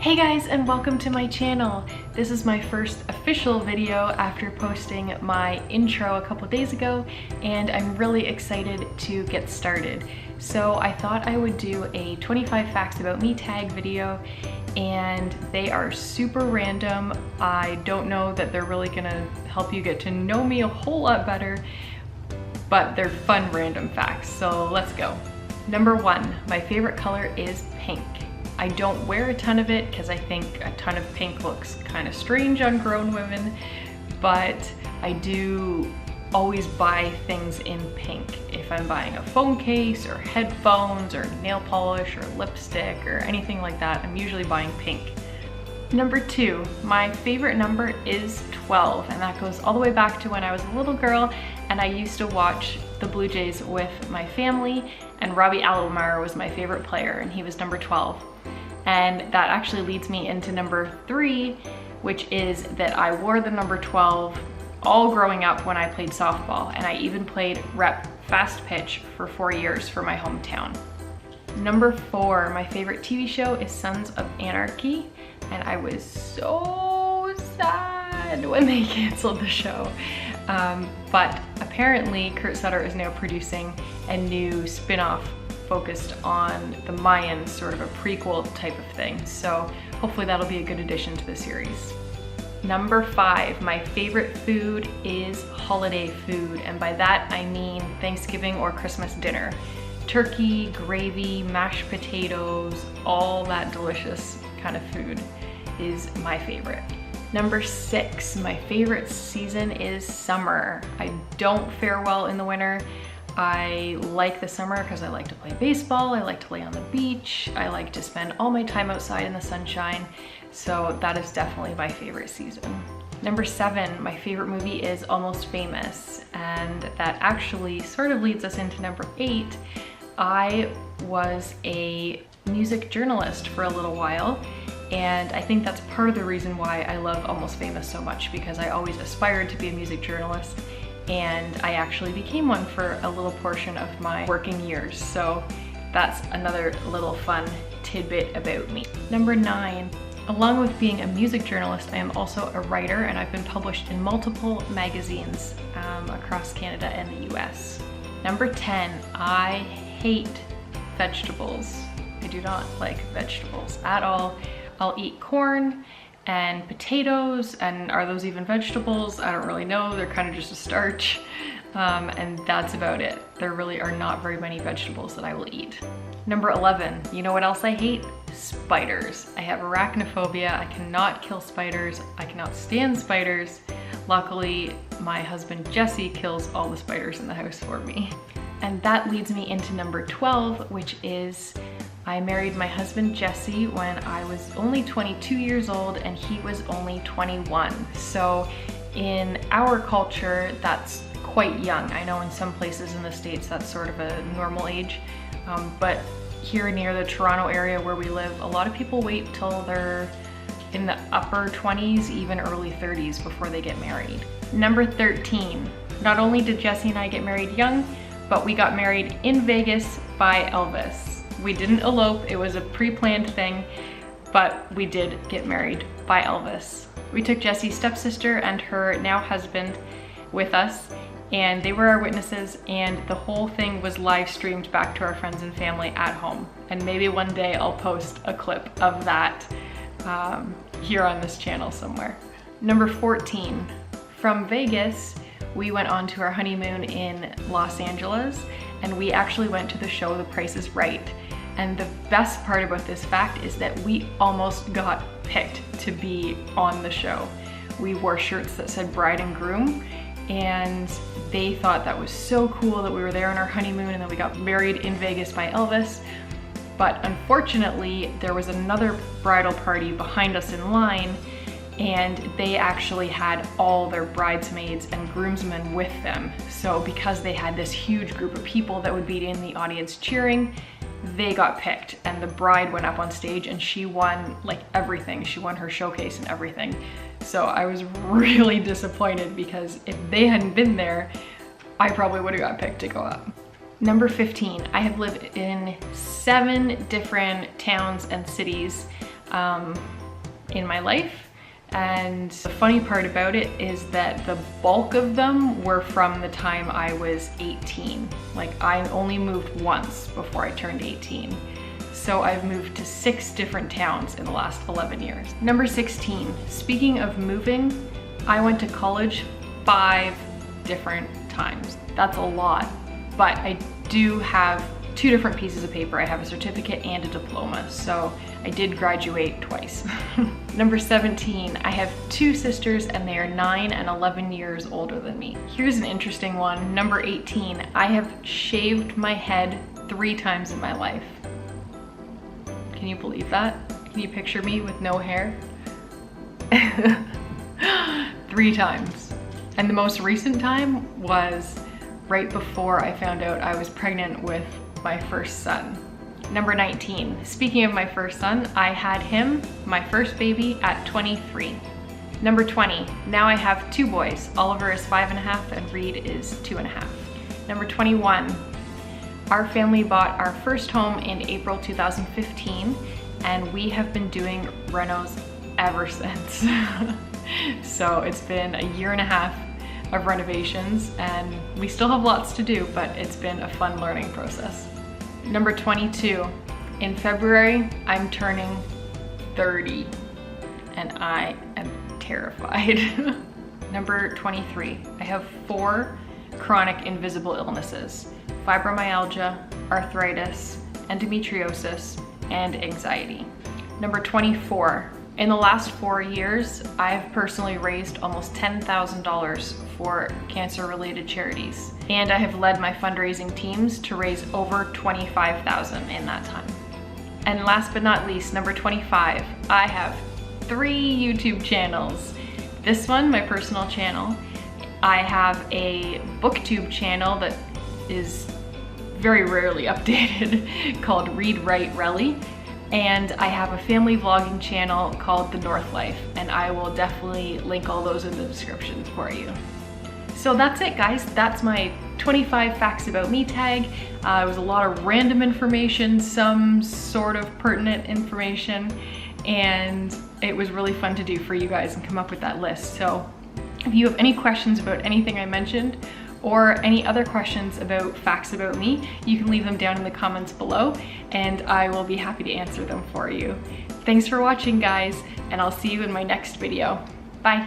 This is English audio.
Hey guys, and welcome to my channel. This is my first official video after posting my intro a couple days ago, and I'm really excited to get started. So I thought I would do a 25 facts about me tag video, and they are super random. I don't know that they're really gonna help you get to know me a whole lot better, but they're fun random facts, so let's go. Number 1, my favorite color is pink. I don't wear a ton of it because I think a ton of pink looks kind of strange on grown women, but I do always buy things in pink. If I'm buying a phone case or headphones or nail polish or lipstick or anything like that, I'm usually buying pink. Number 2, my favorite number is 12, and that goes all the way back to when I was a little girl and I used to watch the Blue Jays with my family, and Robbie Alomar was my favorite player and he was number 12. And that actually leads me into number 3, which is that I wore the number 12 all growing up when I played softball, and I even played rep fast pitch for 4 years for my hometown. Number 4, my favorite TV show is Sons of Anarchy, and I was so sad when they canceled the show. But apparently Kurt Sutter is now producing a new spin-off focused on the Mayans, sort of a prequel type of thing. So hopefully that'll be a good addition to the series. Number 5, my favorite food is holiday food, and by that I mean Thanksgiving or Christmas dinner. Turkey, gravy, mashed potatoes, all that delicious kind of food is my favorite. Number 6, my favorite season is summer. I don't fare well in the winter. I like the summer because I like to play baseball, I like to lay on the beach, I like to spend all my time outside in the sunshine, so that is definitely my favorite season. Number 7, my favorite movie is Almost Famous, and that actually sort of leads us into number 8. I was a music journalist for a little while, and I think that's part of the reason why I love Almost Famous so much, because I always aspired to be a music journalist, and I actually became one for a little portion of my working years. So that's another little fun tidbit about me. Number 9, along with being a music journalist, I am also a writer, and I've been published in multiple magazines across Canada and the US. Number 10, I hate vegetables. I do not like vegetables at all. I'll eat corn and potatoes, and are those even vegetables? I don't really know, they're kind of just a starch, and that's about it. There really are not very many vegetables that I will eat. Number 11, you know what else I hate? Spiders. I have arachnophobia, I cannot kill spiders, I cannot stand spiders. Luckily, my husband Jesse kills all the spiders in the house for me. And that leads me into number 12, which is I married my husband Jesse when I was only 22 years old and he was only 21. So in our culture, that's quite young. I know in some places in the States that's sort of a normal age, but here near the Toronto area where we live, a lot of people wait till they're in the upper 20s, even early 30s before they get married. Number 13, not only did Jesse and I get married young, but we got married in Vegas by Elvis. We didn't elope, it was a pre-planned thing, but we did get married by Elvis. We took Jesse's stepsister and her now husband with us, and they were our witnesses, and the whole thing was live streamed back to our friends and family at home. And maybe one day I'll post a clip of that here on this channel somewhere. Number 14, from Vegas, we went on to our honeymoon in Los Angeles, and we actually went to the show The Price is Right. And the best part about this fact is that we almost got picked to be on the show. We wore shirts that said bride and groom, and they thought that was so cool that we were there on our honeymoon and then we got married in Vegas by Elvis. But unfortunately, there was another bridal party behind us in line, and they actually had all their bridesmaids and groomsmen with them. So because they had this huge group of people that would be in the audience cheering, they got picked, and the bride went up on stage and she won like everything. She won her showcase and everything. So I was really disappointed, because if they hadn't been there, I probably would have got picked to go up. Number 15, I have lived in 7 different towns and cities in my life. And the funny part about it is that the bulk of them were from the time I was 18. Like, I only moved once before I turned 18. So I've moved to 6 different towns in the last 11 years. Number 16, speaking of moving, I went to college 5 different times. That's a lot, but I do have 2 different pieces of paper. I have a certificate and a diploma, so I did graduate twice. Number 17, I have 2 sisters and they are 9 and 11 years older than me. Here's an interesting one. Number 18, I have shaved my head 3 times in my life. Can you believe that? Can you picture me with no hair? 3 times. And the most recent time was right before I found out I was pregnant with my first son. Number 19, speaking of my first son, I had him, my first baby, at 23. Number 20, now I have 2 boys. Oliver is 5.5 and Reed is 2.5. Number 21, our family bought our first home in April 2015 and we have been doing renos ever since. So it's been a 1.5 years of renovations and we still have lots to do, but it's been a fun learning process. Number 22, in February, I'm turning 30 and I am terrified. Number 23, I have 4 chronic invisible illnesses: fibromyalgia, arthritis, endometriosis, and anxiety. Number 24, in the last 4 years, I've personally raised almost $10,000 for cancer-related charities. And I have led my fundraising teams to raise over $25,000 in that time. And last but not least, number 25, I have 3 YouTube channels. This one, my personal channel. I have a booktube channel that is very rarely updated called Read, Write, Relly. And I have a family vlogging channel called The North Life, and I will definitely link all those in the description for you. So that's it, guys. That's my 25 facts about me tag. It was a lot of random information, some sort of pertinent information, and it was really fun to do for you guys and come up with that list. So if you have any questions about anything I mentioned, or any other questions about facts about me, you can leave them down in the comments below and I will be happy to answer them for you. Thanks for watching, guys, and I'll see you in my next video. Bye.